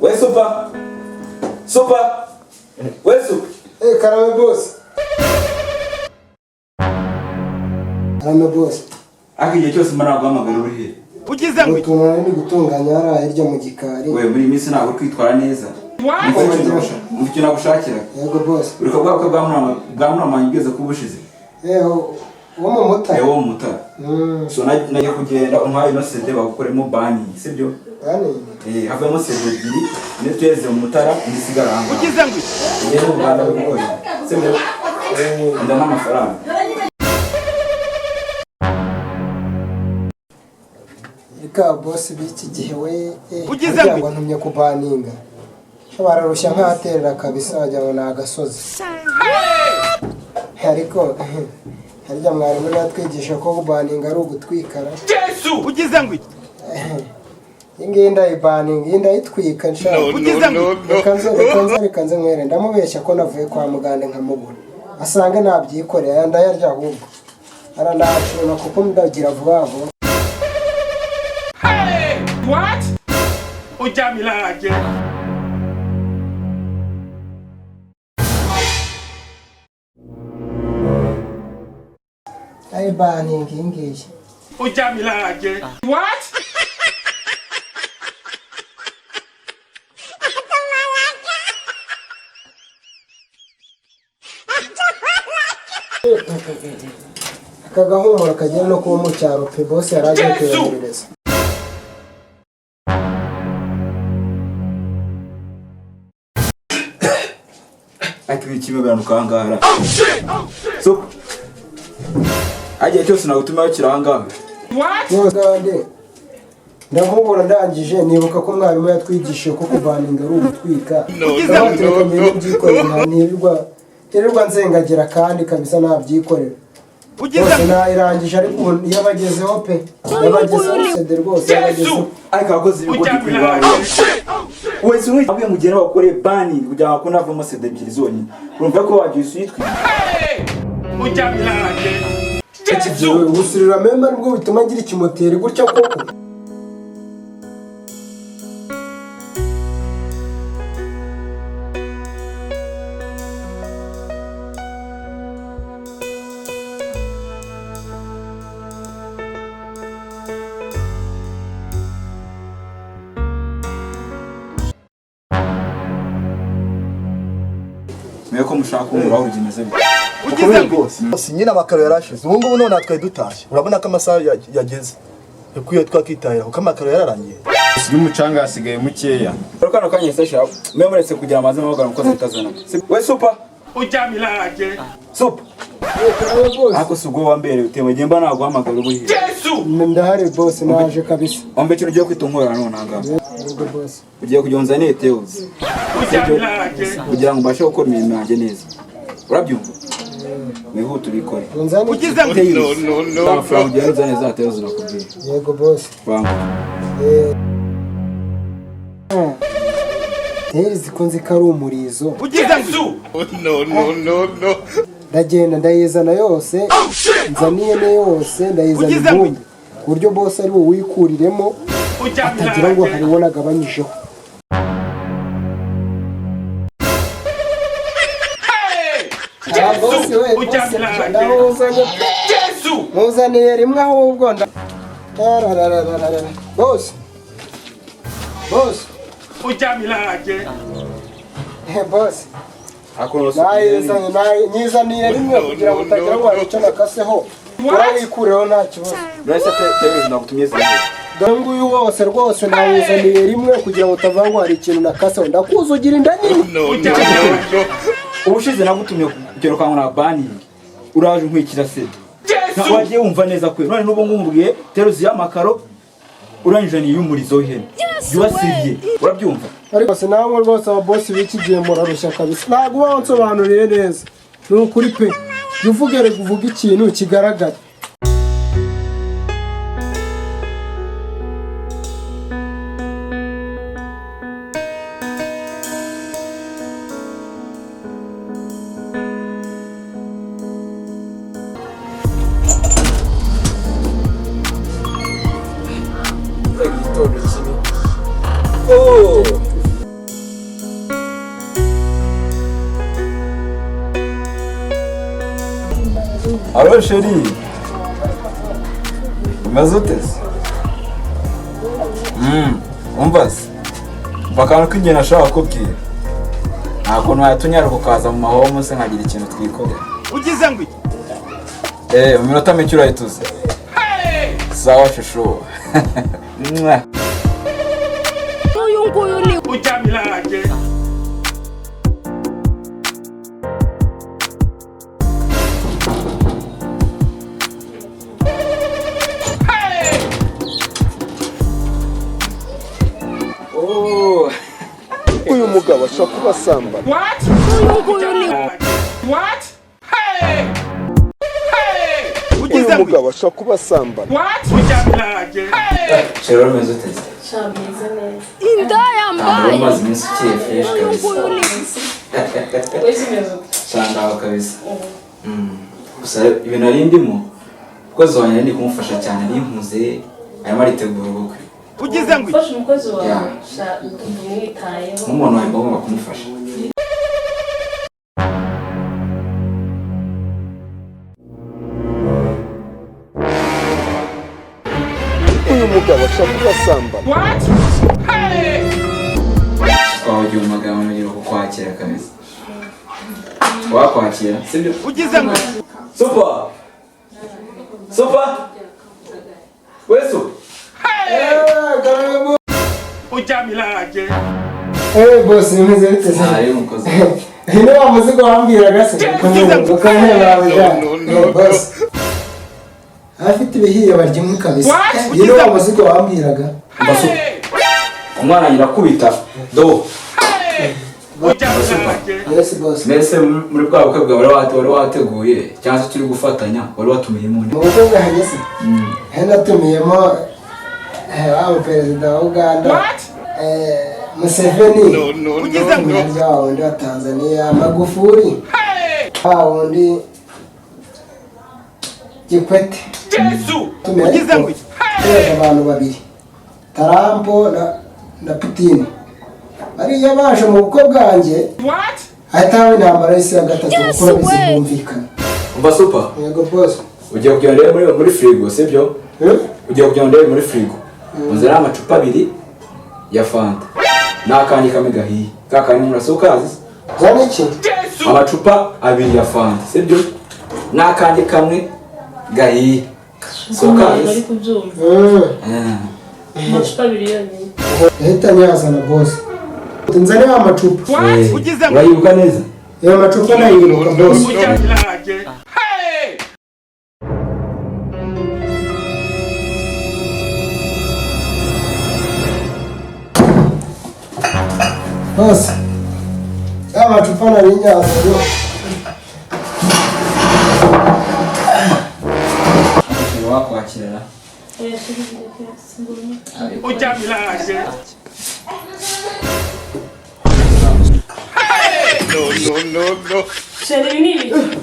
We super. Super. We super. Karame boss. Karame boss. Akigiye cyose mara guhamagara uri he? Ugize ngo utuntu ni gutunganya ara hirya mu gikari. We muri minsi ntabwo kwitwara neza. Mufite nagushakira. Yego boss. Uri kubwa ko bwamura ngeze kubushize. Wo mu mutara. Wo mu mutara. So nagiye kugenda untwaye no CD bagukoremo bani, sibyo? Bani. Havemo CD ebyiri, ne tweze mu mutara ndisigara hanga. ugize ngo Yego bwana bikora. Sibyo? Ndana amafaranga. Ika boss biki gihe we ugize ngo ntumye kubaninga. Bararushya nkaterera kabisa wajya ngo nagasozi. Ariko harya mwarimu natwigisha ko kubaninga ari ugutwikara. Yesu ugize ngo Ingenda ibaninga inda itwika nshaka. ugize ngo Reka nze mwere ndamubeshya ko navuye kwa muganga nkamubura. Asanga nabyikoreye ndayarya ahubwo. Arandashima kuko ndagira vuba vuba. What? Ujamilage. Ay baninga ingiye. Ujamilage. What? Akagahumura kagera no kuba mu cyaro pe boss yaraje kwegereza. Akibi kimebana ukangara. So agiye cyose nagutuma bakiranga. What? Yogande. Ndamubura ndangije nibuka ko mwarimu yatwigishije ko kubaninga ari ugutwika. Ntirirwa nzengagira kandi kabisa nabyikorera. Ugize irangije ariko yabagezeho pe. Yabagezeho CD rwose yabagezeho. Ariko akoze ibigoti kwibana. Wese umwe abwiye mugene bakore bani kugira ngo navamo CD ebyiri zonyine. Urumva ko wagiye usitwe. Ujamilage. Usirira member nibwo bituma agira ikimoteri gutya koko. Meko mushaka umuraho urugimeze bite? Ugize ngo Sinyina amakaro yarashize. Ubu ngubu none atwaye dutashye. Urabona ko amasaha yageze. Yakwiye twakitahira kuko amakaro yararangiye. Y'umucanga yasigaye mukeya. Kano kanya sesha memoretse kugira amazi n'amagara uko zitazana. We super. ujamilage. Super. Ako sugo wambere utewe gemba na guhamagara ubuhi. Yesu. Ndahari boss naje kabisa. Ombe cyo ugiye kwitungura none nanga. Yego boss. Ugiye kujyonza neteuzi. Ujamilage. Kugira ngo mbashe gukora imirimo yanjye neza. Urabyumva? Wihuta ubikore. Ugize ngo No. From the other side tells nakubwiye. Yego boss. Wangu. Zikunze ko ari umurizo. ugize ngo No. Ndagenda ndayizana yose. Nzaniye ne yose ndayizana Ugize impundu. Buryo boss ari wowe wikuriremo atagira ngo hari wona gabanyijeho. Boss we Yesu. muzaniye rimwe ahubwo boss. Ujamilage. Boss. Akonoso. Nyizaniye rimwe kugira ngo utagira ngo icyo nakaseho. Urabikureho nta kibazo. Rasa tebe nagutumye zimwe. Dore nguyu wose rwose nawuzaniye rimwe kugira ngo utavuga ngo hari ikintu nakaseho. Ndakuzugira inda nyine. Ubushize nagutumye kugero kangu na bani. Uraje nkwikira se. Yesu. Wagiye wumva neza kwe. None nubo ngumbwiye teruzi y'amakaro. Uranjaniye y'umurizo hene. Yubasiriye. Urabyumva? Ariko se namwe rwose aba boss bikigiye murarushya kabisa. Ntabwo wansobanuriye neza. Ni ukuri pe. Uvugere kuvuga ikintu kigaragara. Hello sheri. Umeze ute se? Umva se. Bakana kwinjye nashaka kubwira. Nta kuntu watunyaruka ukaza mu mahomo se nkagira ikintu twikorera. Ugize ngo iki? Mu minota mike urahituze. Sawa shusho. Uyu nguyu ni Ujamirage. uyu mugabo ashobora kuba asambana. What? uyu nguyu ni What? Hey! Hey! uyu Ugize ngo mugabo ashobora kuba asambana. What? Ujamirage. Hey! Sheri umeze ute se? Shameze neza. inda yambaye. Umaze iminsi ukiye fresh Uyu kabisa. nguyu ni Wese imeze ute? Shandaho kabisa. Gusa ibintu nari ndimo umukozi wanjye ndi kumufasha cyane nimpuze arimo aritegura ubukwe. Ugize ngo iki? Ufashe umukozi wawe. Yeah. Umwitayeho. Nk'umuntu wawe agomba kumufasha. uyu mugabo ashobora kuba asambana. What? Hey! Twahugiye mu magambo ngira kukwakira kabisa. Wakwakira sibyo? Ugize ngo iki? Super! Super! Wesu! Ujamirage. boss nimeze bite se? Ari umukozi. Hino wa muzigo wambwiraga se ukamenya boss. Afite ibihiye barya kabisa. Hino wa muzigo wambwiraga. Hey! Umwana nyirakubita do. Hey! Ujamirage. Yes boss. Mbese muri bwa bukwe bwawe wari wateguye cyangwa se turi gufatanya wari watumiyemo Mu bukwe bwanjye se? Henda tumiyemo wa perezida wa Uganda. What? Museveni. Ugize ngo iki? Wa wundi wa Tanzania Magufuli. Hey! Wa wundi Kikwete. Yesu! Ugize ngo iki? Hey! Abantu babiri. Tarampo na Putin. Bariya baje mu bukwe bwanjye. What? Ahita haba intambara y'isi ya gatatu kuko bizumvikana. Umva super. Yego boss. Ugiye kugenda muri frigo sibyo? Ugiye kugenda muri frigo. Uzana amacupa abiri ya Fanta. Nakandi kamwe gahiye. Kakandi murasukazi. Zana iki? Yesu! Amacupa abiri ya Fanta sibyo? Nakandi kamwe gahiye. Bari Sukazi. kubyumva. Amacupa abiri yonyine. Ahita nyazana boss. Nzane amacupa. What? Ugize ngo Urayibuka neza? Ayo macupa nayibuka boss. Ujamirage. Hey! Boss. Aya macupa nari nyazo. Wakwakira. Oya shiri mbona. Ujamirage. No. Shiri ni ibiki?